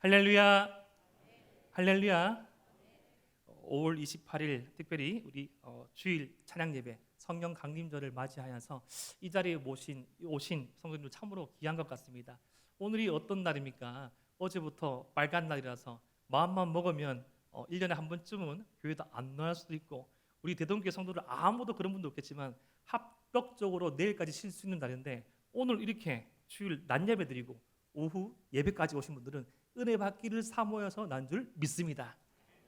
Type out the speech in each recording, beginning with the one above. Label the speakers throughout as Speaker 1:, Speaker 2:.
Speaker 1: 할렐루야, 할렐루야. 5월 28일 특별히 우리 주일 찬양 예배 성령 강림절을 맞이하여서 이 자리에 오신 성도님들 참으로 귀한 것 같습니다. 오늘이 어떤 날입니까? 어제부터 빨간 날이라서 마음만 먹으면 1년에 한 번쯤은 교회도 안 나올 수도 있고, 우리 대동교회 성도들 아무도 그런 분도 없겠지만 합격적으로 내일까지 쉴 수 있는 날인데, 오늘 이렇게 주일 낮 예배 드리고 오후 예배까지 오신 분들은 은혜 받기를 사모해서 난 줄 믿습니다.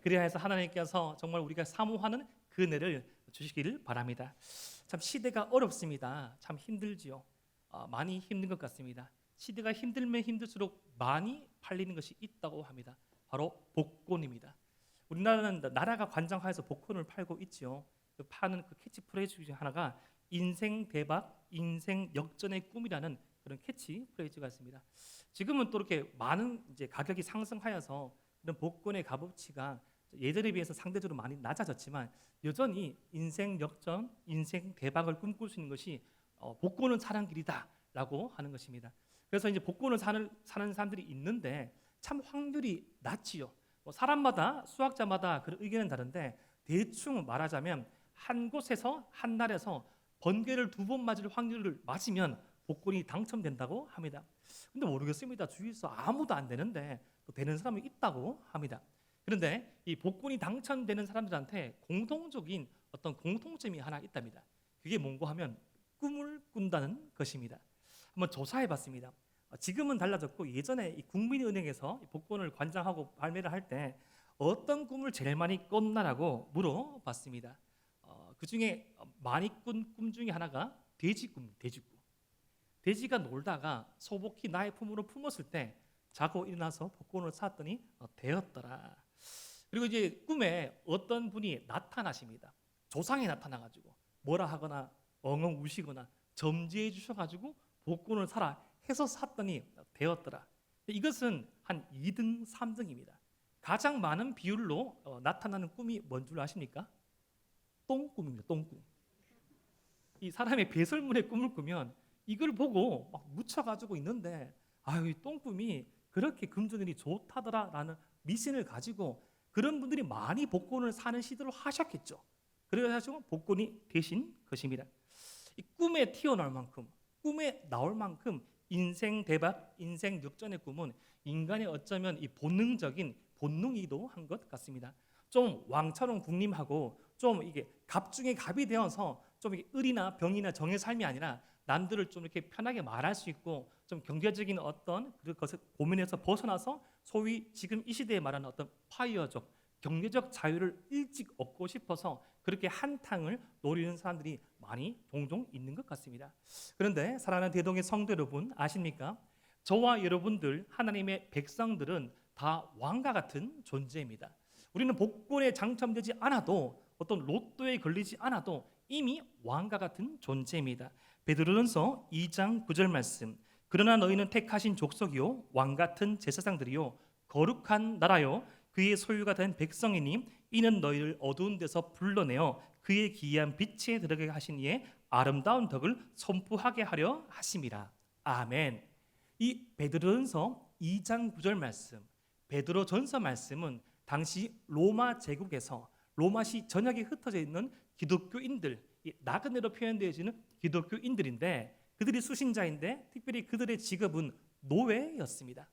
Speaker 1: 그래야 해서 하나님께서 정말 우리가 사모하는 그 은혜를 주시기를 바랍니다. 참 시대가 어렵습니다. 참 힘들지요. 많이 힘든 것 같습니다. 시대가 힘들면 힘들수록 많이 팔리는 것이 있다고 합니다. 바로 복권입니다. 우리나라는 나라가 관장하여서 복권을 팔고 있지요. 그 파는 그 캐치프레이즈 중에 하나가 인생 대박, 인생 역전의 꿈이라는 그런 캐치프레이즈가 있습니다. 지금은 또 이렇게 많은 이제 가격이 상승하여서 이런 복권의 값어치가 예전에 비해서 상대적으로 많이 낮아졌지만, 여전히 인생 역전, 인생 대박을 꿈꿀 수 있는 것이 복권은 사는 길이다라고 하는 것입니다. 그래서 이제 복권을 사는 사람들이 있는데 참 확률이 낮지요. 사람마다, 수학자마다 그런 의견은 다른데, 대충 말하자면 한 곳에서 한 날에서 번개를 2번 맞을 확률을 맞으면 복권이 당첨된다고 합니다. 근데 모르겠습니다. 주위에서 아무도 안 되는데 또 되는 사람이 있다고 합니다. 그런데 이 복권이 당첨되는 사람들한테 공통적인 어떤 공통점이 하나 있답니다. 그게 뭔고 하면 꿈을 꾼다는 것입니다. 한번 조사해 봤습니다. 지금은 달라졌고, 예전에 이 국민은행에서 복권을 관장하고 발매를 할 때 어떤 꿈을 제일 많이 꿨나라고 물어봤습니다. 그 중에 많이 꾼 꿈 중에 하나가 돼지꿈, 돼지꿈. 돼지가 놀다가 소복히 나의 품으로 품었을 때 자고 일어나서 복권을 샀더니 되었더라. 그리고 이제 꿈에 어떤 분이 나타나십니다. 조상이 나타나가지고 뭐라 하거나 엉엉 우시거나 점지해 주셔가지고 복권을 사라 해서 샀더니 되었더라. 이것은 한 2등, 3등입니다. 가장 많은 비율로 나타나는 꿈이 뭔 줄 아십니까? 똥꿈입니다. 똥꿈. 이 사람의 배설물의 꿈을 꾸면 이걸 보고 막 묻혀가지고 있는데, 아유, 이 똥꿈이 그렇게 금전운이 좋다더라라는 미신을 가지고 그런 분들이 많이 복권을 사는 시도를 하셨겠죠. 그래가지고 복권이 되신 것입니다. 이 꿈에 튀어나올 만큼, 꿈에 나올 만큼 인생 대박, 인생 역전의 꿈은 인간의 어쩌면 이 본능적인 본능이기도 한 것 같습니다. 좀 왕처럼 군림하고 좀 이게 갑 중에 갑이 되어서 좀 을이나 병이나 정의 삶이 아니라 남들을 좀 이렇게 편하게 말할 수 있고, 좀 경제적인 어떤 그것을 고민에서 벗어나서 소위 지금 이 시대에 말하는 어떤 파이어적 경제적 자유를 일찍 얻고 싶어서 그렇게 한탕을 노리는 사람들이 많이 종종 있는 것 같습니다. 그런데 사랑하는 대동의 성도 여러분, 아십니까? 저와 여러분들 하나님의 백성들은 다 왕과 같은 존재입니다. 우리는 복권에 당첨되지 않아도, 어떤 로또에 걸리지 않아도 이미 왕과 같은 존재입니다. 베드로전서 2장 9절 말씀. 그러나 너희는 택하신 족속이요 왕 같은 제사장들이요 거룩한 나라요 그의 소유가 된 백성이니 이는 너희를 어두운 데서 불러내어 그의 기이한 빛에 들어가게 하신 이의 아름다운 덕을 선포하게 하려 하심이라. 아멘. 이 베드로전서 2장 9절 말씀, 베드로전서 말씀은 당시 로마 제국에서 로마시 전역에 흩어져 있는 기독교인들, 나그네로 표현되어지는 기독교인들인데, 그들이 수신자인데 특별히 그들의 직업은 노예였습니다.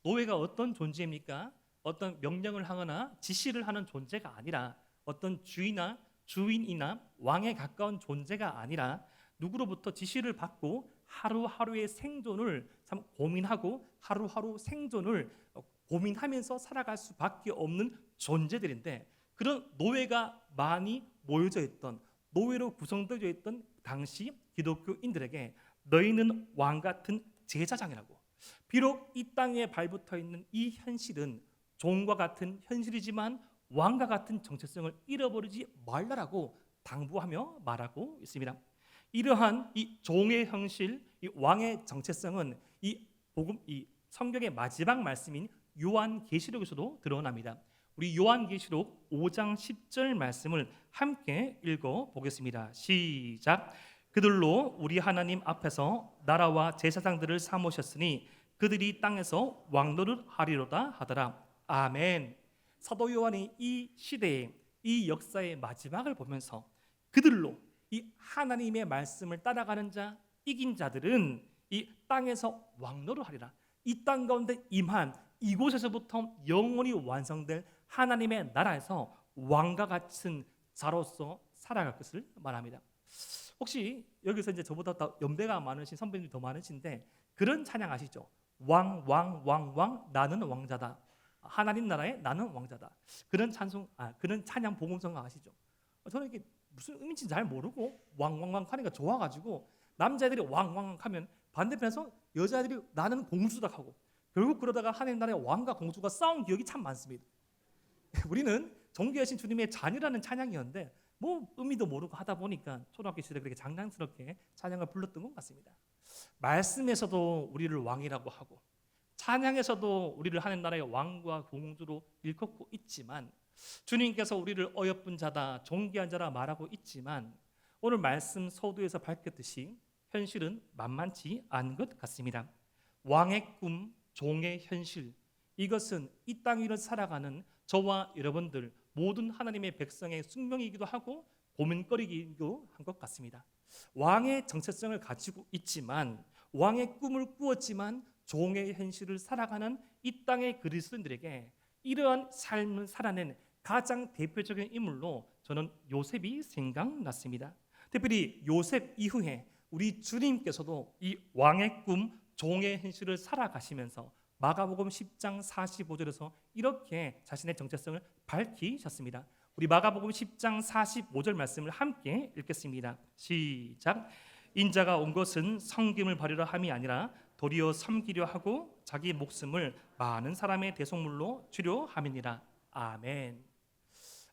Speaker 1: 노예가 어떤 존재입니까? 어떤 명령을 하거나 지시를 하는 존재가 아니라, 어떤 주인이나 왕에 가까운 존재가 아니라 누구로부터 지시를 받고 하루하루의 생존을 참 고민하고 하루하루 생존을 고민하면서 살아갈 수밖에 없는 존재들인데, 그런 노예가 많이 모여져 있던, 노예로 구성되어 있던 당시 기독교인들에게 너희는 왕 같은 제사장이라고, 비록 이 땅에 발붙어 있는 이 현실은 종과 같은 현실이지만 왕과 같은 정체성을 잃어버리지 말라라고 당부하며 말하고 있습니다. 이러한 이 종의 형실, 이 왕의 정체성은 이 성경의 마지막 말씀인 요한계시록에서도 드러납니다. 우리 요한계시록 5장 10절 말씀을 함께 읽어보겠습니다. 시작. 그들로 우리 하나님 앞에서 나라와 제사장들을 삼으셨으니 그들이 땅에서 왕노릇 하리로다 하더라. 아멘. 사도 요한이 이 시대에 이 역사의 마지막을 보면서 그들로 이 하나님의 말씀을 따라가는 자, 이긴 자들은 이 땅에서 왕노릇 하리라. 이 땅 가운데 임한 이곳에서부터 영원히 완성될 하나님의 나라에서 왕과 같은 자로서 살아갈 것을 말합니다. 혹시 여기서 이제 저보다 더 연배가 많으신 선배님이 더 많으신데 그런 찬양 아시죠? 왕 나는 왕자다. 하나님 나라에 나는 왕자다. 그런 그런 찬양 복음성 아시죠? 저는 이게 무슨 의미인지 잘 모르고 왕 하니까 좋아가지고 남자들이 왕 하면 반대편에서 여자들이 나는 공주다 하고 결국 그러다가 하나님 나라의 왕과 공주가 싸운 기억이 참 많습니다. 우리는 존귀하신 주님의 자녀라는 찬양이었는데 뭐 의미도 모르고 하다 보니까 초등학교 시절에 그렇게 장난스럽게 찬양을 불렀던 것 같습니다. 말씀에서도 우리를 왕이라고 하고 찬양에서도 우리를 하나님 나라의 왕과 공주로 일컫고 있지만 주님께서 우리를 어여쁜 자다, 존귀한 자라 말하고 있지만 오늘 말씀 서두에서 밝혔듯이 현실은 만만치 않은 것 같습니다. 왕의 꿈, 종의 현실, 이것은 이 땅 위를 살아가는 저와 여러분들 모든 하나님의 백성의 숙명이기도 하고 고민거리이기도 한 것 같습니다. 왕의 정체성을 가지고 있지만 왕의 꿈을 꾸었지만 종의 현실을 살아가는 이 땅의 그리스도인들에게 이러한 삶을 살아낸 가장 대표적인 인물로 저는 요셉이 생각났습니다. 특별히 요셉 이후에 우리 주님께서도 이 왕의 꿈, 종의 현실을 살아가시면서 마가복음 10장 45절에서 이렇게 자신의 정체성을 밝히셨습니다. 우리 마가복음 10장 45절 말씀을 함께 읽겠습니다. 시작. 인자가 온 것은 섬김을 받으려 함이 아니라 도리어 섬기려 하고 자기 목숨을 많은 사람의 대속물로 주려 함이니라. 아멘.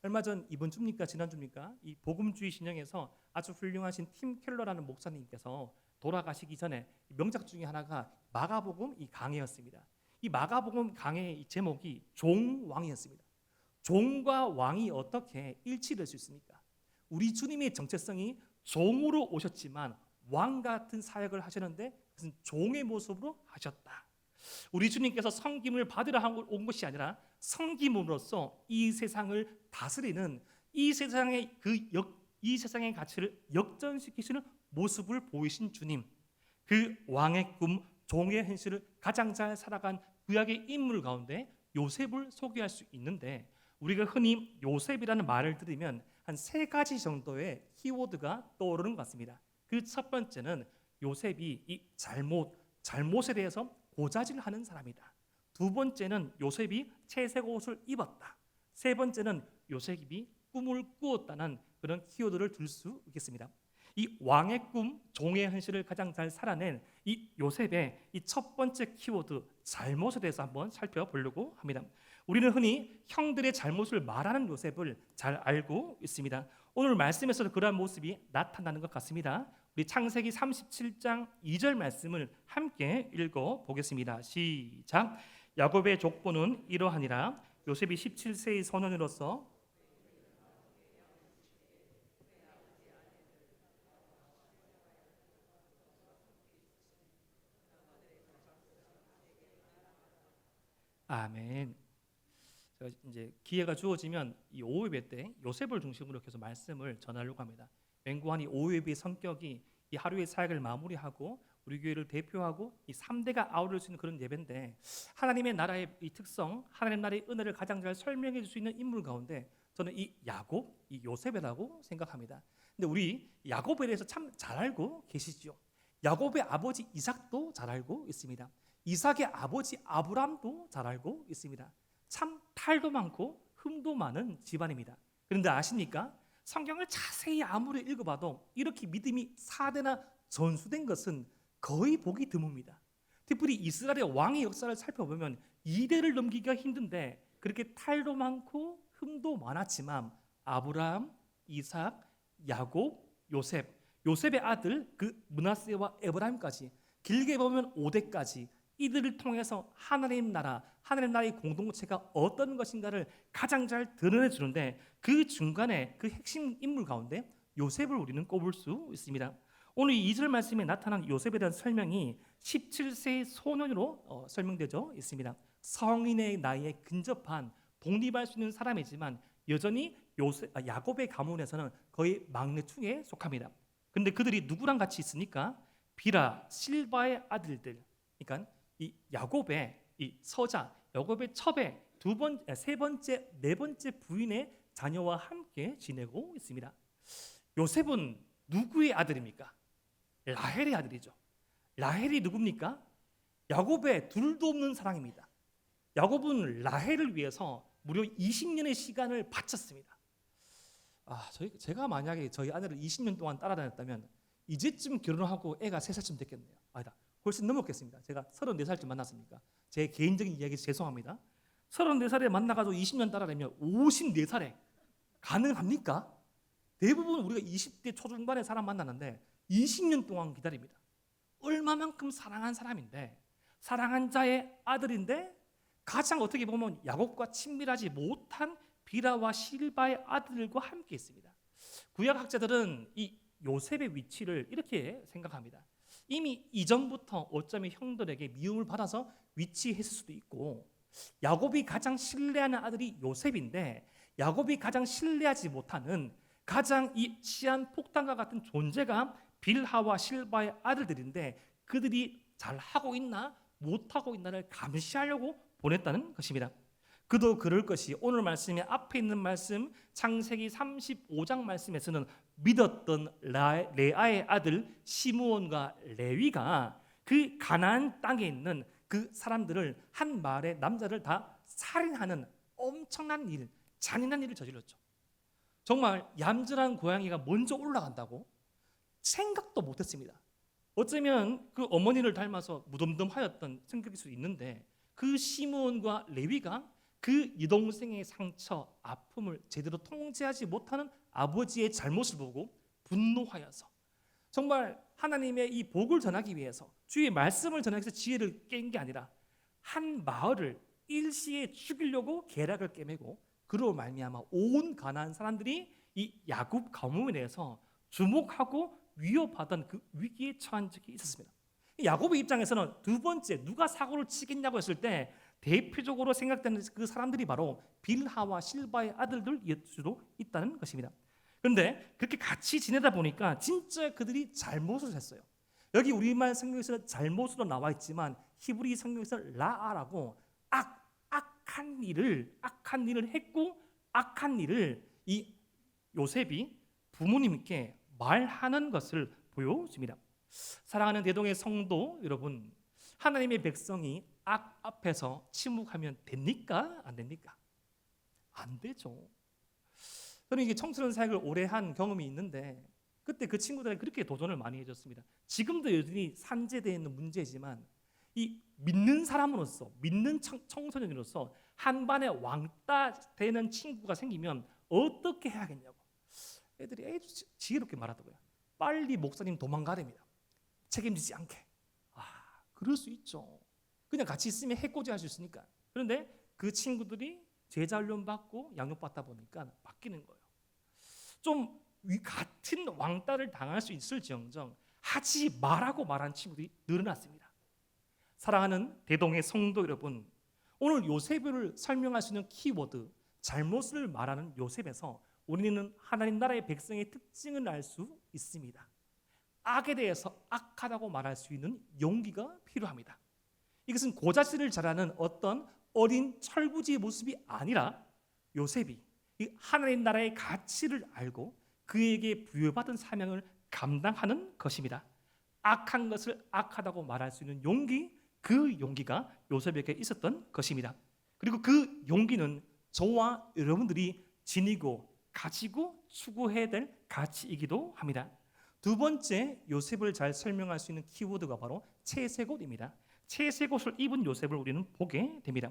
Speaker 1: 얼마 전 이번 주입니까 지난주입니까? 이 복음주의 신영에서 아주 훌륭하신 팀 켈러라는 목사님께서 돌아가시기 전에 명작 중에 하나가 마가복음 이 강해였습니다. 이 마가복음 강해의 제목이 종왕이었습니다. 종과 왕이 어떻게 일치될 수 있습니까? 우리 주님의 정체성이 종으로 오셨지만 왕 같은 사역을 하셨는데 그것은 종의 모습으로 하셨다. 우리 주님께서 섬김을 받으러 온 것이 아니라 섬김으로써 이 세상을 다스리는 이 세상의 이 세상의 가치를 역전시키시는 모습을 보이신 주님, 그 왕의 꿈, 종의 현실을 가장 잘 살아간 구약의 인물 가운데 요셉을 소개할 수 있는데 우리가 흔히 요셉이라는 말을 들으면 한 세 가지 정도의 키워드가 떠오르는 것 같습니다. 그 첫 번째는 요셉이 이 잘못에 대해서 고자질하는 사람이다. 두 번째는 요셉이 채색 옷을 입었다. 세 번째는 요셉이 꿈을 꾸었다는 그런 키워드를 들 수 있겠습니다. 이 왕의 꿈, 종의 현실을 가장 잘 살아낸 이 요셉의 이 첫 번째 키워드 잘못에 대해서 한번 살펴보려고 합니다. 우리는 흔히 형들의 잘못을 말하는 요셉을 잘 알고 있습니다. 오늘 말씀에서도 그러한 모습이 나타나는 것 같습니다. 우리 창세기 37장 2절 말씀을 함께 읽어보겠습니다. 시작. 야곱의 족보는 이러하니라. 요셉이 17세의 소년으로서 아멘. 제가 이제 기회가 주어지면 이 오후예배 때 요셉을 중심으로 계속 말씀을 전하려고 합니다. 맹구한 이 오후예배의 성격이 이 하루의 사역을 마무리하고 우리 교회를 대표하고 이 3대가 아우를 수 있는 그런 예배인데 하나님의 나라의 이 특성, 하나님 나라의 은혜를 가장 잘 설명해 줄 수 있는 인물 가운데 저는 이 야곱, 이 요셉이라고 생각합니다. 근데 우리 야곱에 대해서 참 잘 알고 계시죠? 야곱의 아버지 이삭도 잘 알고 있습니다. 이삭의 아버지 아브람도 잘 알고 있습니다. 참 탈도 많고 흠도 많은 집안입니다. 그런데 아십니까? 성경을 자세히 아무리 읽어봐도 이렇게 믿음이 4대나 전수된 것은 거의 보기 드뭅니다. 특별히 이스라엘의 왕의 역사를 살펴보면 2대를 넘기기가 힘든데 그렇게 탈도 많고 흠도 많았지만 아브라함, 이삭, 야곱, 요셉의 아들 그 므낫세와 에브라임까지 길게 보면 5대까지 이들을 통해서 하나님 나라의 공동체가 어떤 것인가를 가장 잘 드러내 주는데 그 중간에 그 핵심 인물 가운데 요셉을 우리는 꼽을 수 있습니다. 오늘 2절 말씀에 나타난 요셉에 대한 설명이 17세 소년으로 설명되어 있습니다. 성인의 나이에 근접한 독립할 수 있는 사람이지만 여전히 야곱의 가문에서는 거의 막내충에 속합니다. 근데 그들이 누구랑 같이 있으니까 비라, 실바의 아들들, 그러니까 이 야곱의 이 서자, 야곱의 첩의 세 번째, 네 번째 부인의 자녀와 함께 지내고 있습니다. 요셉은 누구의 아들입니까? 라헬의 아들이죠. 라헬이 누굽니까? 야곱의 둘도 없는 사랑입니다. 야곱은 라헬을 위해서 무려 20년의 시간을 바쳤습니다. 제가 만약에 저희 아내를 20년 동안 따라다녔다면 이제쯤 결혼하고 애가 3살쯤 됐겠네요. 아니다, 훨씬 넘었겠습니다. 제가 34살쯤 만났으니까. 제 개인적인 이야기에서 죄송합니다. 34살에 만나가지고 20년 따라다니면 54살에 가능합니까? 대부분 우리가 20대 초중반의 사람 만났는데 20년 동안 기다립니다. 얼마만큼 사랑한 사람인데, 사랑한 자의 아들인데 가장 어떻게 보면 야곱과 친밀하지 못한 비라와 실바의 아들들과 함께 있습니다. 구약 학자들은 이 요셉의 위치를 이렇게 생각합니다. 이미 이전부터 어쩌면 형들에게 미움을 받아서 위치했을 수도 있고, 야곱이 가장 신뢰하는 아들이 요셉인데 야곱이 가장 신뢰하지 못하는 가장 이 시한폭탄과 같은 존재가 빌하와 실바의 아들들인데 그들이 잘하고 있나 못하고 있나를 감시하려고 보냈다는 것입니다. 그도 그럴 것이 오늘 말씀에 앞에 있는 말씀 창세기 35장 말씀에서는 믿었던 레아의 아들 시므온과 레위가 그 가나안 땅에 있는 그 사람들을 한 마을의 남자를 다 살인하는 엄청난 일, 잔인한 일을 저질렀죠. 정말 얌전한 고양이가 먼저 올라간다고 생각도 못했습니다. 어쩌면 그 어머니를 닮아서 무덤덤하였던 생각일 수 있는데 그 시므온과 레위가 그 여동생의 상처, 아픔을 제대로 통제하지 못하는 아버지의 잘못을 보고 분노하여서 정말 하나님의 이 복을 전하기 위해서 주의 말씀을 전하기 위해서 지혜를 깬 게 아니라 한 마을을 일시에 죽이려고 계략을 깨매고 그로 말미암아 온 가나안 사람들이 이 야곱 가문에 대해서 주목하고 위협하던 그 위기에 처한 적이 있었습니다. 야곱의 입장에서는 두 번째 누가 사고를 치겠냐고 했을 때 대표적으로 생각되는 그 사람들이 바로 빌하와 실바의 아들들일 수도 있다는 것입니다. 그런데 그렇게 같이 지내다 보니까 진짜 그들이 잘못을 했어요. 여기 우리말 성경에서 잘못으로 나와 있지만 히브리 성경에서 라아라고 악한 일을 했고 악한 일을 이 요셉이 부모님께 말하는 것을 보여줍니다. 사랑하는 대동의 성도 여러분, 하나님의 백성이 악 앞에서 침묵하면 됩니까? 안 됩니까? 안 되죠. 저는 이게 청소년 사역을 오래 한 경험이 있는데 그때 그 친구들이 그렇게 도전을 많이 해줬습니다. 지금도 여전히 산재되어 있는 문제지만 이 믿는 사람으로서, 믿는 청소년으로서 한 반에 왕따 되는 친구가 생기면 어떻게 해야겠냐고 애들이 지혜롭게 말하더라고요. 빨리 목사님 도망가랍니다. 책임지지 않게. 그럴 수 있죠. 그냥 같이 있으면 해코지 할 수 있으니까. 그런데 그 친구들이 제자 훈련 받고 양육받다 보니까 바뀌는 거예요. 좀 같은 왕따를 당할 수 있을지언정 하지 말라고 말한 친구들이 늘어났습니다. 사랑하는 대동의 성도 여러분, 오늘 요셉을 설명할 수 있는 키워드, 잘못을 말하는 요셉에서 우리는 하나님 나라의 백성의 특징을 알 수 있습니다. 악에 대해서 악하다고 말할 수 있는 용기가 필요합니다. 이것은 고자질을 잘하는 어떤 어린 철부지의 모습이 아니라 요셉이 이 하나님 나라의 가치를 알고 그에게 부여받은 사명을 감당하는 것입니다. 악한 것을 악하다고 말할 수 있는 용기, 그 용기가 요셉에게 있었던 것입니다. 그리고 그 용기는 저와 여러분들이 지니고 가지고 추구해야 될 가치이기도 합니다. 두 번째 요셉을 잘 설명할 수 있는 키워드가 바로 채색옷입니다. 채색옷을 입은 요셉을 우리는 보게 됩니다.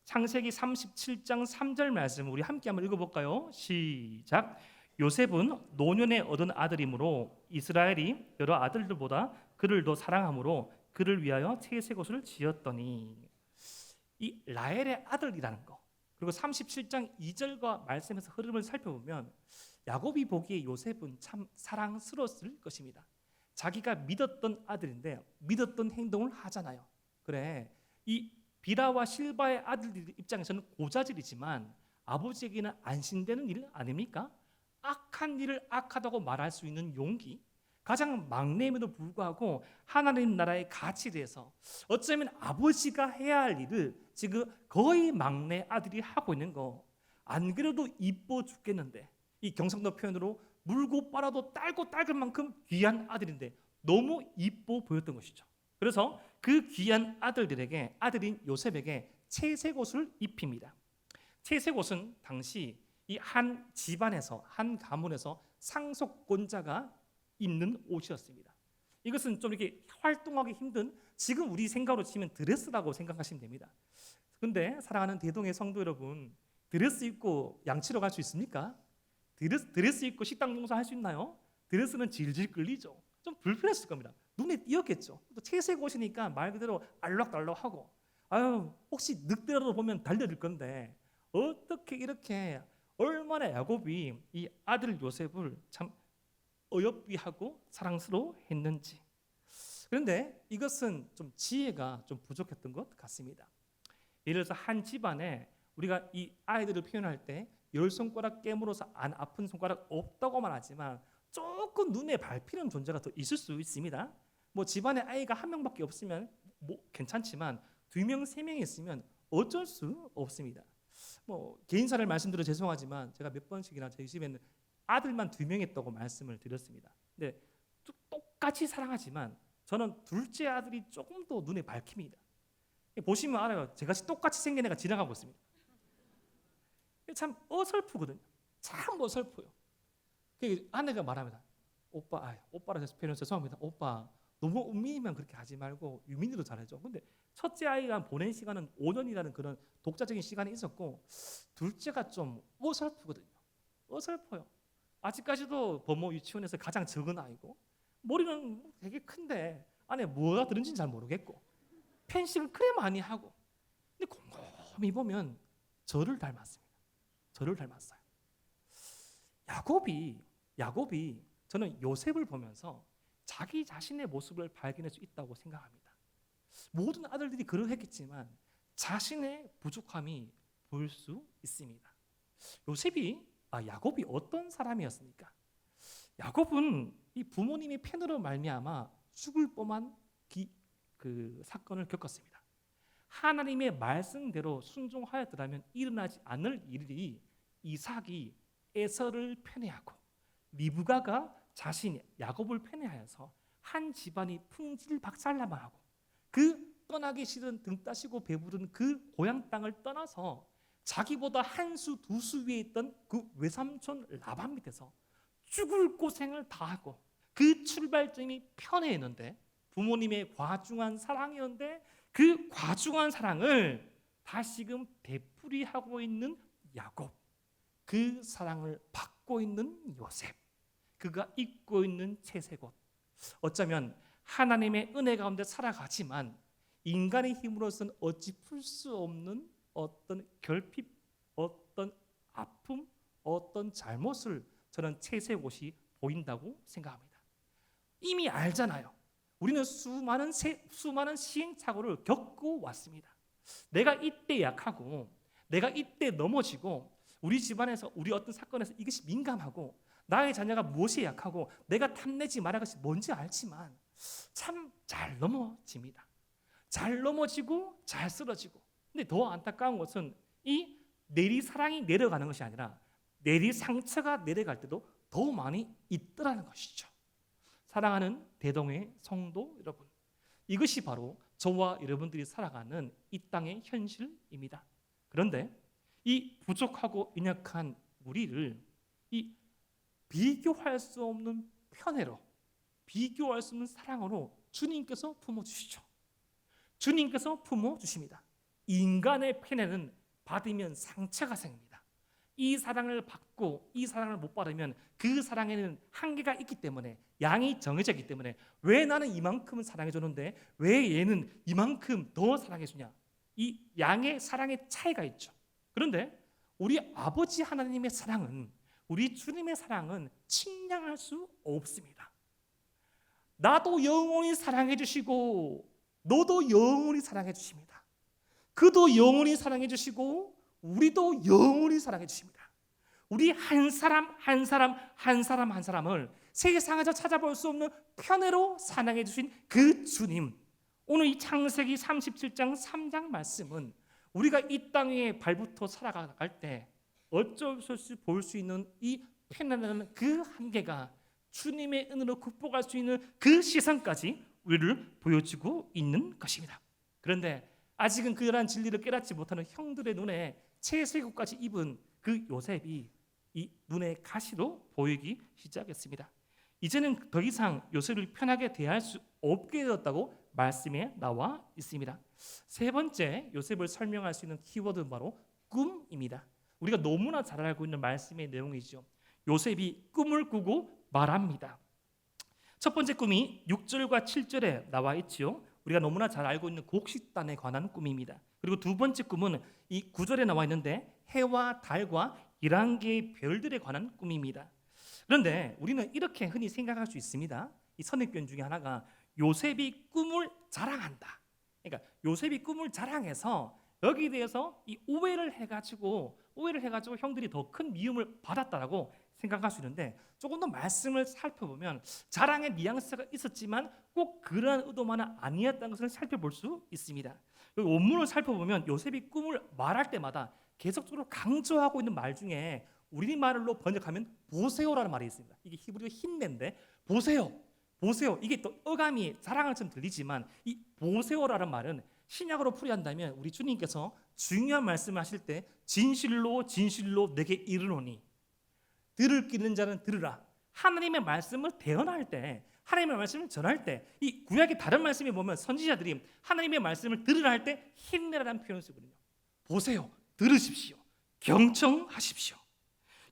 Speaker 1: 창세기 37장 3절 말씀 우리 함께 한번 읽어볼까요? 시작. 요셉은 노년에 얻은 아들이므로 이스라엘이 여러 아들들보다 그를 더 사랑하므로 그를 위하여 채색옷을 지었더니, 이 라헬의 아들이라는 거, 그리고 37장 2절과 말씀에서 흐름을 살펴보면 야곱이 보기에 요셉은 참 사랑스러웠을 것입니다. 자기가 믿었던 아들인데 믿었던 행동을 하잖아요. 그래, 이 비라와 실바의 아들들 입장에서는 고자질이지만 아버지에게는 안심되는 일 아닙니까? 악한 일을 악하다고 말할 수 있는 용기, 가장 막내임에도 불구하고 하나님 나라의 가치에 대해서 어쩌면 아버지가 해야 할 일을 지금 거의 막내 아들이 하고 있는 거, 안 그래도 이뻐 죽겠는데, 이 경상도 표현으로 물고 빨아도 딸고 딸을 만큼 귀한 아들인데 너무 이뻐 보였던 것이죠. 그래서 그 귀한 아들들에게, 아들인 요셉에게 채색옷을 입힙니다. 채색옷은 당시 이 한 집안에서, 한 가문에서 상속권자가 입는 옷이었습니다. 이것은 좀 이렇게 활동하기 힘든, 지금 우리 생각으로 치면 드레스라고 생각하시면 됩니다. 근데 사랑하는 대동의 성도 여러분, 드레스 입고 양치러 갈 수 있습니까? 드레스 입고 식당 농사할 수 있나요? 드레스는 질질 끌리죠. 좀 불편했을 겁니다. 눈에 띄었겠죠. 또 채색 옷이니까 말 그대로 알록달록하고, 아유, 혹시 늑대라도 보면 달려들 건데 어떻게 이렇게, 얼마나 야곱이 이 아들 요셉을 참 어여삐하고 사랑스러워했는지. 그런데 이것은 좀 지혜가 좀 부족했던 것 같습니다. 예를 들어서 한 집안에 우리가 이 아이들을 표현할 때 10손가락 깨물어서 안 아픈 손가락 없다고만 하지만 조금 눈에 밟히는 존재가 더 있을 수 있습니다. 뭐 집안에 아이가 한 명밖에 없으면 뭐 괜찮지만 2명, 3명 있으면 어쩔 수 없습니다. 뭐 개인사를 말씀드려 죄송하지만 제가 몇 번씩이나 저희 집에는 아들만 2명 있다고 말씀을 드렸습니다. 근데 똑같이 사랑하지만 저는 둘째 아들이 조금 더 눈에 밟힙니다. 보시면 알아요. 제같이 똑같이 생긴 애가 지나가고 있습니다. 참 어설프거든요. 참 어설퍼요. 아내가 말합니다. 오빠, 오빠라 해서 표현 죄송합니다. 오빠, 너무 은민이면 그렇게 하지 말고 유민이도 잘해줘. 근데 첫째 아이가 보낸 시간은 5년이라는 그런 독자적인 시간이 있었고, 둘째가 좀 어설프거든요. 어설퍼요. 아직까지도 법모 유치원에서 가장 적은 아이고, 머리는 되게 큰데 안에 뭐가 들은지는 잘 모르겠고, 편식을 그래 많이 하고, 근데 곰곰이 보면 저를 닮았습니다. 저를 닮았어요. 야곱이 저는 요셉을 보면서 자기 자신의 모습을 발견할 수 있다고 생각합니다. 모든 아들들이 그러했겠지만 자신의 부족함이 보일 수 있습니다. 야곱이 어떤 사람이었습니까? 야곱은 이 부모님의 펜으로 말미암아 죽을 뻔한 그 사건을 겪었습니다. 하나님의 말씀대로 순종하였더라면 일어나지 않을 일이 이삭이 에서를 편애하고 리브가가 자신 야곱을 편애하여서 한 집안이 풍질박살나망하고, 그 떠나기 싫은 등 따시고 배부른 그 고향 땅을 떠나서 자기보다 한 수 두 수 위에 있던 그 외삼촌 라반 밑에서 죽을 고생을 다하고, 그 출발점이 편애였는데, 부모님의 과중한 사랑이었는데 그 과중한 사랑을 다시금 되풀이하고 있는 야곱, 그 사랑을 받고 있는 요셉, 그가 입고 있는 채색옷, 어쩌면 하나님의 은혜 가운데 살아가지만 인간의 힘으로서는 어찌 풀 수 없는 어떤 결핍, 어떤 아픔, 어떤 잘못을 저는 채색옷이 보인다고 생각합니다. 이미 알잖아요. 우리는 수많은 시행착오를 겪고 왔습니다. 내가 이때 약하고, 내가 이때 넘어지고, 우리 집안에서 우리 어떤 사건에서 이것이 민감하고, 나의 자녀가 무엇이 약하고, 내가 탐내지 말아야 할 것이 뭔지 알지만 참 잘 넘어집니다. 잘 넘어지고 잘 쓰러지고. 근데 더 안타까운 것은 이 내리 사랑이 내려가는 것이 아니라 내리 상처가 내려갈 때도 더 많이 있더라는 것이죠. 사랑하는 대동의 성도 여러분, 이것이 바로 저와 여러분들이 살아가는 이 땅의 현실입니다. 그런데 이 부족하고 연약한 우리를 이 비교할 수 없는 편애로, 비교할 수 없는 사랑으로 주님께서 품어주시죠. 주님께서 품어주십니다. 인간의 편애는 받으면 상처가 생깁니다. 이 사랑을 받고 이 사랑을 못 받으면 그 사랑에는 한계가 있기 때문에, 양이 정해져 있기 때문에, 왜 나는 이만큼은 사랑해줬는데 왜 얘는 이만큼 더 사랑해주냐, 이 양의 사랑의 차이가 있죠. 그런데 우리 아버지 하나님의 사랑은, 우리 주님의 사랑은 측량할 수 없습니다. 나도 영원히 사랑해 주시고 너도 영원히 사랑해 주십니다. 그도 영원히 사랑해 주시고 우리도 영원히 사랑해 주십니다. 우리 한 사람 한 사람 한 사람 한 사람을 세상에서 찾아볼 수 없는 편애로 사랑해 주신 그 주님, 오늘 이 창세기 37장 3장 말씀은 우리가 이 땅에 발부터 살아갈 때 어쩔 수 없이 볼 수 있는 이 편애라는 그 한계가 주님의 은혜로 극복할 수 있는 그 시선까지 우리를 보여주고 있는 것입니다. 그런데 아직은 그러한 진리를 깨닫지 못하는 형들의 눈에 채색옷까지 입은 그 요셉이 이 눈의 가시로 보이기 시작했습니다. 이제는 더 이상 요셉을 편하게 대할 수 없게 되었다고 말씀에 나와 있습니다. 세 번째 요셉을 설명할 수 있는 키워드는 바로 꿈입니다. 우리가 너무나 잘 알고 있는 말씀의 내용이죠. 요셉이 꿈을 꾸고 말합니다. 첫 번째 꿈이 6절과 7절에 나와 있지요. 우리가 너무나 잘 알고 있는 곡식단에 관한 꿈입니다. 그리고 두 번째 꿈은 이 9절에 나와 있는데 해와 달과 11개의 별들에 관한 꿈입니다. 그런데 우리는 이렇게 흔히 생각할 수 있습니다. 이 선입견 중에 하나가 요셉이 꿈을 자랑한다. 그러니까 요셉이 꿈을 자랑해서 여기에 대해서 이 오해를 해가지고 형들이 더 큰 미움을 받았다라고 생각할 수 있는데, 조금 더 말씀을 살펴보면 자랑의 뉘앙스가 있었지만 꼭 그러한 의도만은 아니었다는 것을 살펴볼 수 있습니다. 원문을 살펴보면 요셉이 꿈을 말할 때마다 계속적으로 강조하고 있는 말 중에 우리말로 번역하면 보세요라는 말이 있습니다. 이게 히브리어 힌내인데 보세요. 이게 또 어감이 자랑을처럼 들리지만 이 보세요라는 말은 신약으로 풀이한다면 우리 주님께서 중요한 말씀을 하실 때 진실로 내게 이르노니 들을 끼는 자는 들으라. 하나님의 말씀을 대언할 때, 하나님의 말씀을 전할 때, 이 구약의 다른 말씀에 보면 선지자들이 하나님의 말씀을 들으라 할 때 힘내라는 표현을 쓰거든요. 보세요, 들으십시오, 경청하십시오.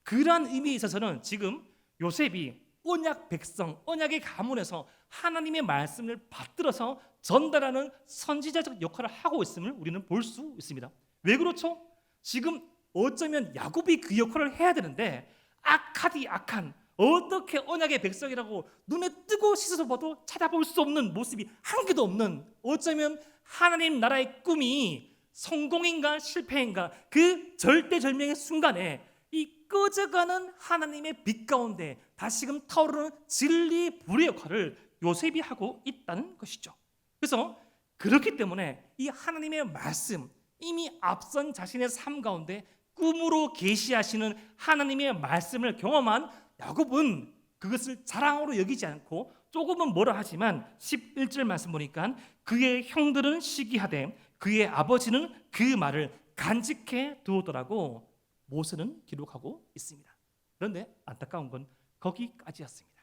Speaker 1: 그러한 의미에 있어서는 지금 요셉이 언약 백성, 언약의 가문에서 하나님의 말씀을 받들어서 전달하는 선지자적 역할을 하고 있음을 우리는 볼 수 있습니다. 왜 그렇죠? 지금 어쩌면 야곱이 그 역할을 해야 되는데 악한 어떻게 언약의 백성이라고 눈에 뜨고 씻어서 봐도 찾아볼 수 없는 모습이 한 개도 없는, 어쩌면 하나님 나라의 꿈이 성공인가 실패인가 그 절대절명의 순간에 이 꺼져가는 하나님의 빛 가운데 다시금 타오르는 진리 불의 역할을 요셉이 하고 있다는 것이죠. 그래서 그렇기 때문에 이 하나님의 말씀, 이미 앞선 자신의 삶 가운데 꿈으로 계시하시는 하나님의 말씀을 경험한 야곱은 그것을 자랑으로 여기지 않고 조금은 뭐라 하지만 11절 말씀 보니까 그의 형들은 시기하되 그의 아버지는 그 말을 간직해 두었더라고 모세는 기록하고 있습니다. 그런데 안타까운 건 거기까지였습니다.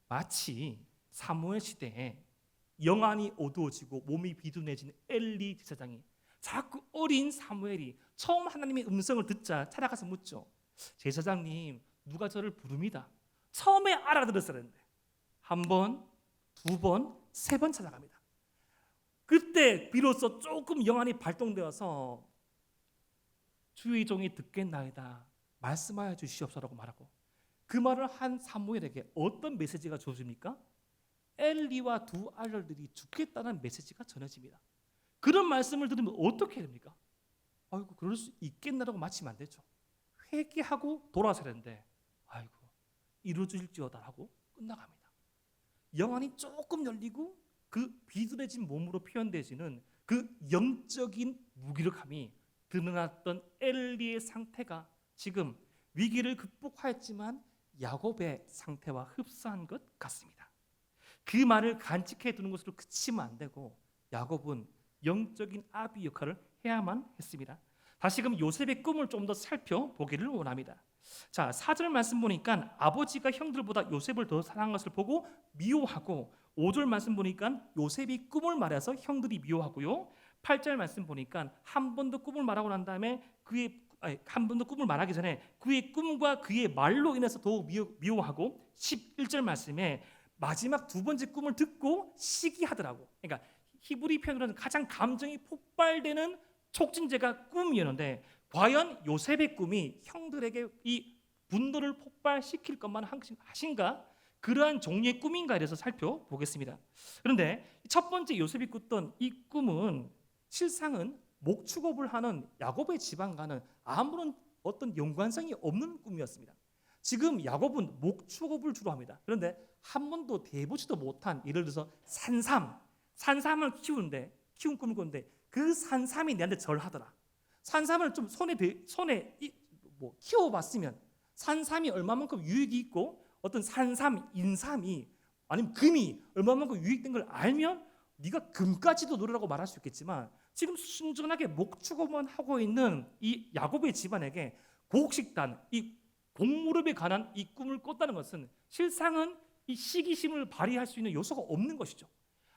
Speaker 1: 마치 사무엘 시대에 영안이 어두워지고 몸이 비둔해진 엘리 제사장이 자꾸 어린 사무엘이 처음 하나님의 음성을 듣자 찾아가서 묻죠. 제사장님, 누가 저를 부릅니다. 처음에 알아들었어야 했는데 한 번, 두 번, 세 번 찾아갑니다. 그때 비로소 조금 영안이 발동되어서 주의 종이 듣겠나이다, 말씀하여 주시옵소서라고 말하고, 그 말을 한 사무엘에게 어떤 메시지가 주어집니까? 엘리와 두 아들들이 죽겠다는 메시지가 전해집니다. 그런 말씀을 들으면 어떻게 됩니까? 아이고, 그럴 수 있겠나라고 마치면 안 되죠. 회개하고 돌아서야 되는데 아이고, 이루어질지어다 하고 끝나갑니다. 영안이 조금 열리고 그 비둔해진 몸으로 표현되지는 그 영적인 무기력함이 드러났던 엘리의 상태가 지금 위기를 극복하였지만 야곱의 상태와 흡사한 것 같습니다. 그 말을 간직해 두는 것으로 그치면 안 되고 야곱은 영적인 아비 역할을 해야만 했습니다. 다시금 요셉의 꿈을 좀 더 살펴보기를 원합니다. 자, 4절 말씀 보니까 아버지가 형들보다 요셉을 더 사랑한 것을 보고 미워하고, 5절 말씀 보니까 요셉이 꿈을 말해서 형들이 미워하고요. 8절 말씀 보니까 한 번 더 꿈을 말하고 난 다음에 한 번 더 꿈을 말하기 전에 그의 꿈과 그의 말로 인해서 더욱 미워하고, 11절 말씀에 마지막 두 번째 꿈을 듣고 시기하더라고. 그러니까 히브리 표현으로는 가장 감정이 폭발되는 촉진제가 꿈이었는데, 과연 요셉의 꿈이 형들에게 이 분노를 폭발시킬 것만 하신가? 그러한 종류의 꿈인가에 대해서 살펴보겠습니다. 그런데 첫 번째 요셉이 꿨던 이 꿈은 실상은 목축업을 하는 야곱의 집안과는 아무런 어떤 연관성이 없는 꿈이었습니다. 지금 야곱은 목축업을 주로 합니다. 그런데 한 번도 대보지도 못한, 예를 들어서 산삼을 키운 꿈을 꿨는데 그 산삼이 내한테 절하더라. 산삼을 좀 손에 키워봤으면 산삼이 얼마만큼 유익이 있고 어떤 산삼, 인삼이 아니면 금이 얼마만큼 유익된 걸 알면 네가 금까지도 노래라고 말할 수 있겠지만 지금 순전하게 목축업만 하고 있는 이 야곱의 집안에게 곡식단, 이 곡무름에 관한 이 꿈을 꿨다는 것은 실상은 이 시기심을 발휘할 수 있는 요소가 없는 것이죠.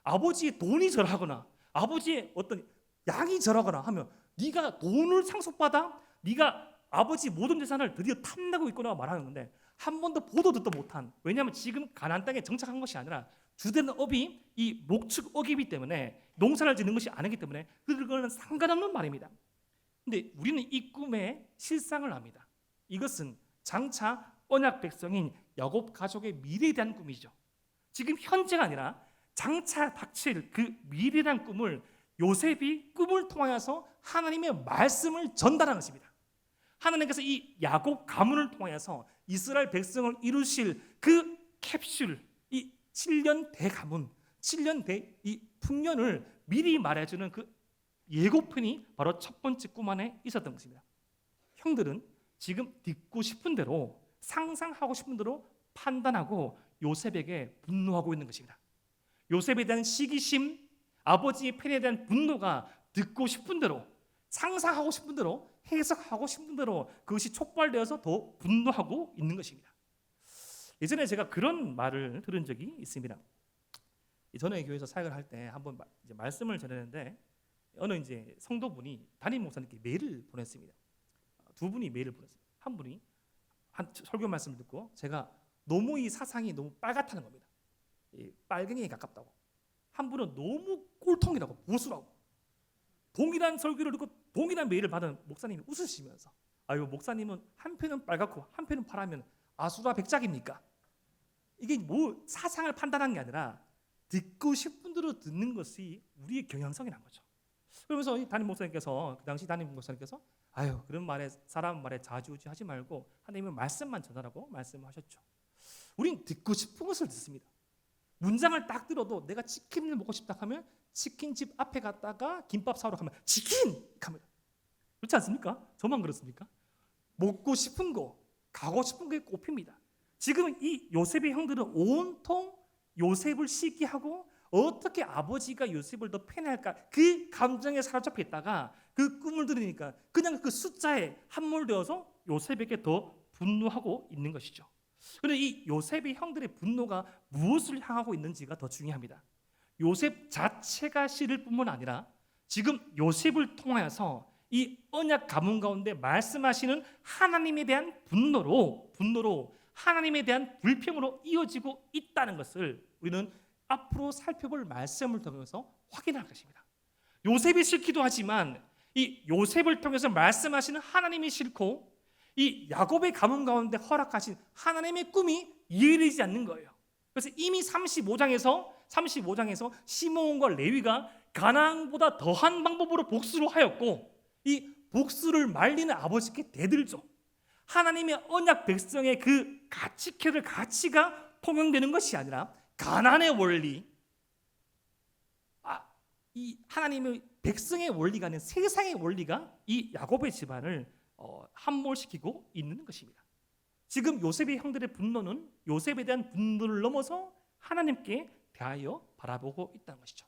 Speaker 1: 아버지의 돈이 절하거나 아버지의 어떤 양이 절하거나 하면 네가 돈을 상속받아 네가 아버지 모든 재산을 드디어 탐내고 있구나 말하는 건데 한 번도 보도 듣도 못한, 왜냐하면 지금 가나안 땅에 정착한 것이 아니라 주되는 업이 이 목축업이기 때문에 농사를 짓는 것이 아니기 때문에 그거는 상관없는 말입니다. 근데 우리는 이 꿈의 실상을 압니다. 이것은 장차 언약 백성인 야곱 가족의 미래에 대한 꿈이죠. 지금 현재가 아니라 장차 닥칠 그 미래에 대한 꿈을 요셉이 꿈을 통하여서 하나님의 말씀을 전달하는 것입니다. 하나님께서 이 야곱 가문을 통해서 이스라엘 백성을 이루실 그 캡슐, 이 7년 대가문, 7년 대 이 풍년을 미리 말해주는 그 예고편이 바로 첫 번째 꿈 안에 있었던 것입니다. 형들은 지금 듣고 싶은 대로, 상상하고 싶은 대로 판단하고 요셉에게 분노하고 있는 것입니다. 요셉에 대한 시기심, 아버지의 편에 대한 분노가 듣고 싶은 대로, 상상하고 싶은 대로, 해석하고 싶은 대로 그것이 촉발되어서 더 분노하고 있는 것입니다. 예전에 제가 그런 말을 들은 적이 있습니다. 전에 교회에서 사역을 할 때 한번 이제 말씀을 전했는데 어느 이제 성도분이 담임 목사님께 메일을 보냈습니다. 두 분이 메일을 보냈어요. 한 분이 한 설교 말씀을 듣고 제가 너무 이 사상이 너무 빨갛다는 겁니다. 빨갱이에 가깝다고. 한 분은 너무 꼴통이라고, 보수라고. 동일한 설교를 듣고 동일한 메일을 받은 목사님이 웃으시면서 아유, 목사님은 한편은 빨갛고 한편은 파라면 아수라 백작입니까? 이게 뭐 사상을 판단하는 게 아니라 듣고 싶은 대로 듣는 것이 우리의 경향성이란 거죠. 그러면서 담임 목사님께서, 그 당시 담임 목사님께서 아유, 그런 말에, 사람 말에 좌지우지하지 말고 하나님의 말씀만 전하라고 말씀하셨죠. 우린 듣고 싶은 것을 듣습니다. 문장을 딱 들어도 내가 치킨을 먹고 싶다 하면 치킨집 앞에 갔다가 김밥 사러 가면 치킨! 하면 그렇지 않습니까? 저만 그렇습니까? 먹고 싶은 거, 가고 싶은 게 꼽힙니다. 지금 이 요셉의 형들은 온통 요셉을 시기하고 어떻게 아버지가 요셉을 더 편애할까 그 감정에 사로잡혀 있다가 그 꿈을 들으니까 그냥 그 숫자에 함몰되어서 요셉에게 더 분노하고 있는 것이죠. 그런데 이 요셉의 형들의 분노가 무엇을 향하고 있는지가 더 중요합니다. 요셉 자체가 싫을 뿐만 아니라 지금 요셉을 통하여서 이 언약 가문 가운데 말씀하시는 하나님에 대한 분노로 하나님에 대한 불평으로 이어지고 있다는 것을 우리는 앞으로 살펴볼 말씀을 통해서 확인할 것입니다. 요셉이 싫기도 하지만 이 요셉을 통해서 말씀하시는 하나님이 싫고 이 야곱의 가문 가운데 허락하신 하나님의 꿈이 이해되지 않는 거예요. 그래서 이미 35장에서 시므온과 레위가 가나안보다 더한 방법으로 복수를 하였고 이 복수를 말리는 아버지께 대들죠. 하나님의 언약 백성의 그 가치를 가치가 통용되는 것이 아니라 가난의 원리, 이 하나님의 백성의 원리가 아닌 세상의 원리가 이 야곱의 집안을 함몰시키고 있는 것입니다. 지금 요셉의 형들의 분노는 요셉에 대한 분노를 넘어서 하나님께 대하여 바라보고 있다는 것이죠.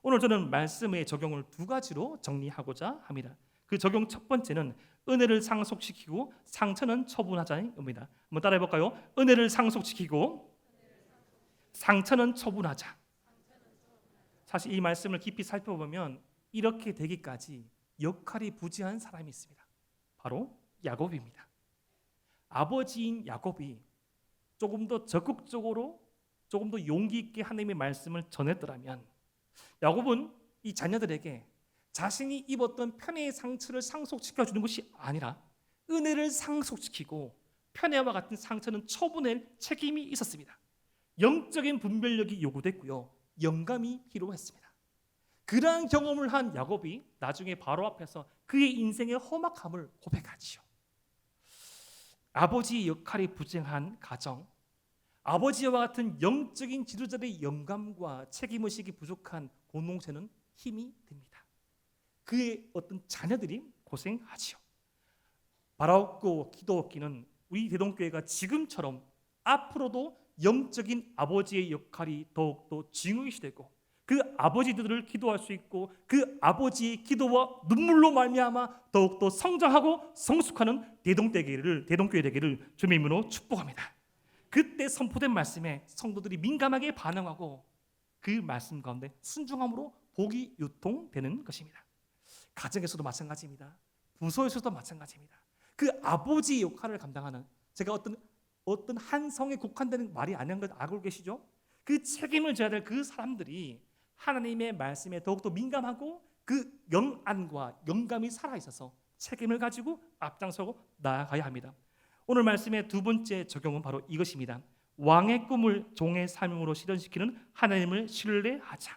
Speaker 1: 오늘 저는 말씀의 적용을 두 가지로 정리하고자 합니다. 그 적용 첫 번째는 은혜를 상속시키고 상처는 처분하자는 겁니다. 한번 따라해 볼까요? 은혜를 상속시키고 상처는 처분하자. 사실 이 말씀을 깊이 살펴보면 이렇게 되기까지 역할이 부재한 사람이 있습니다. 바로 야곱입니다. 아버지인 야곱이 조금 더 적극적으로, 조금 더 용기 있게 하나님의 말씀을 전했더라면 야곱은 이 자녀들에게 자신이 입었던 편애의 상처를 상속시켜 주는 것이 아니라 은혜를 상속시키고 편애와 같은 상처는 처분할 책임이 있었습니다. 영적인 분별력이 요구됐고요, 영감이 필요했습니다. 그러한 경험을 한 야곱이 나중에 바로 앞에서 그의 인생의 험악함을 고백하지요. 아버지의 역할이 부재한 가정, 아버지와 같은 영적인 지도자들의 영감과 책임의식이 부족한 공동체는 힘이 듭니다. 그의 어떤 자녀들이 고생하지요. 바라옵고 기도 없기는 우리 대동교회가 지금처럼 앞으로도 영적인 아버지의 역할이 더욱더 중요시되고 그 아버지들을 기도할 수 있고 그 아버지의 기도와 눈물로 말미암아 더욱더 성장하고 성숙하는 대동교회 되기를 주님의 이름으로 축복합니다. 그때 선포된 말씀에 성도들이 민감하게 반응하고 그 말씀 가운데 순종함으로 복이 유통되는 것입니다. 가정에서도 마찬가지입니다. 부서에서도 마찬가지입니다. 그 아버지의 역할을 감당하는, 제가 어떤 한 성에 국한되는 말이 아닌 걸 알고 계시죠? 그 책임을 져야 될 그 사람들이 하나님의 말씀에 더욱더 민감하고 그 영안과 영감이 살아있어서 책임을 가지고 앞장서고 나아가야 합니다. 오늘 말씀의 두 번째 적용은 바로 이것입니다. 왕의 꿈을 종의 삶으로 실현시키는 하나님을 신뢰하자.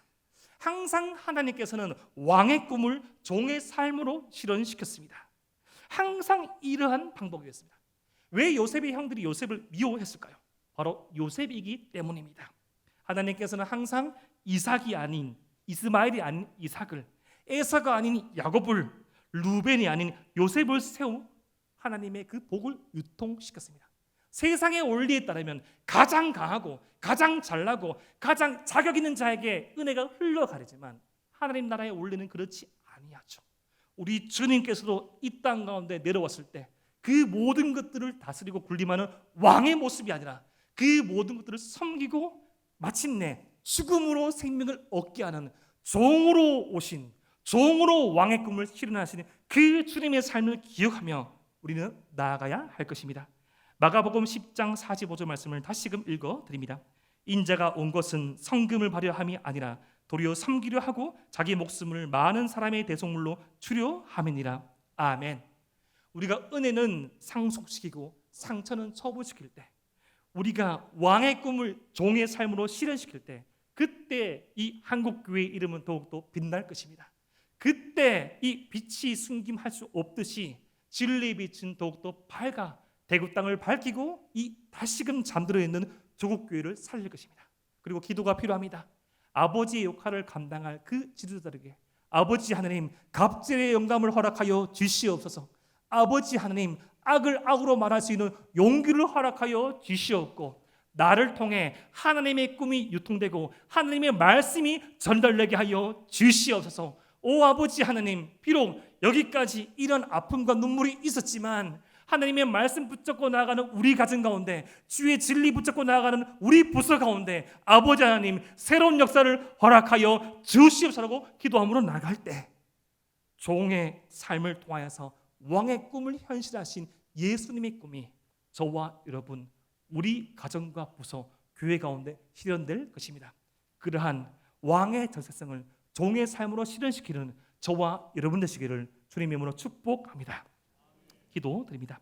Speaker 1: 항상 하나님께서는 왕의 꿈을 종의 삶으로 실현시켰습니다. 항상 이러한 방법이었습니다. 왜 요셉의 형들이 요셉을 미워했을까요? 바로 요셉이기 때문입니다. 하나님께서는 항상 이삭이 아닌 이스마엘이 아닌 이삭을, 에서가 아닌 야곱을, 루벤이 아닌 요셉을 세우 하나님의 그 복을 유통시켰습니다. 세상의 원리에 따르면 가장 강하고 가장 잘나고 가장 자격 있는 자에게 은혜가 흘러가리지만 하나님 나라의 원리는 그렇지 아니하죠. 우리 주님께서도 이 땅 가운데 내려왔을 때 그 모든 것들을 다스리고 군림하는 왕의 모습이 아니라 그 모든 것들을 섬기고 마침내 죽음으로 생명을 얻게 하는 종으로 오신, 종으로 왕의 꿈을 실현하시는 그 주님의 삶을 기억하며 우리는 나아가야 할 것입니다. 마가복음 10장 45절 말씀을 다시금 읽어드립니다. 인자가 온 것은 성금을 발휘함이 아니라 도리어 섬기려 하고 자기 목숨을 많은 사람의 대속물로 주려 함이니라. 아멘. 우리가 은혜는 상속시키고 상처는 처부시킬 때, 우리가 왕의 꿈을 종의 삶으로 실현시킬 때, 그때 이 한국교회의 이름은 더욱더 빛날 것입니다. 그때 이 빛이 숨김할 수 없듯이 진리의 빛은 더욱더 밝아 대구 땅을 밝히고 이 다시금 잠들어 있는 조국교회를 살릴 것입니다. 그리고 기도가 필요합니다. 아버지의 역할을 감당할 그 지도자들에게 아버지 하나님 갑절의 영감을 허락하여 주시옵소서. 아버지 하나님 악을 악으로 말할 수 있는 용기를 허락하여 주시옵고 나를 통해 하나님의 꿈이 유통되고 하나님의 말씀이 전달되게 하여 주시옵소서. 오 아버지 하나님, 비록 여기까지 이런 아픔과 눈물이 있었지만 하나님의 말씀 붙잡고 나아가는 우리 가정 가운데, 주의 진리 붙잡고 나아가는 우리 부서 가운데 아버지 하나님 새로운 역사를 허락하여 주시옵소서라고 기도함으로 나갈 때 종의 삶을 통하여서 왕의 꿈을 현실하신 예수님의 꿈이 저와 여러분, 우리 가정과 부서, 교회 가운데 실현될 것입니다. 그러한 왕의 정체성을 종의 삶으로 실현시키는 저와 여러분 되시기를 주님의 이름으로 축복합니다. 기도드립니다.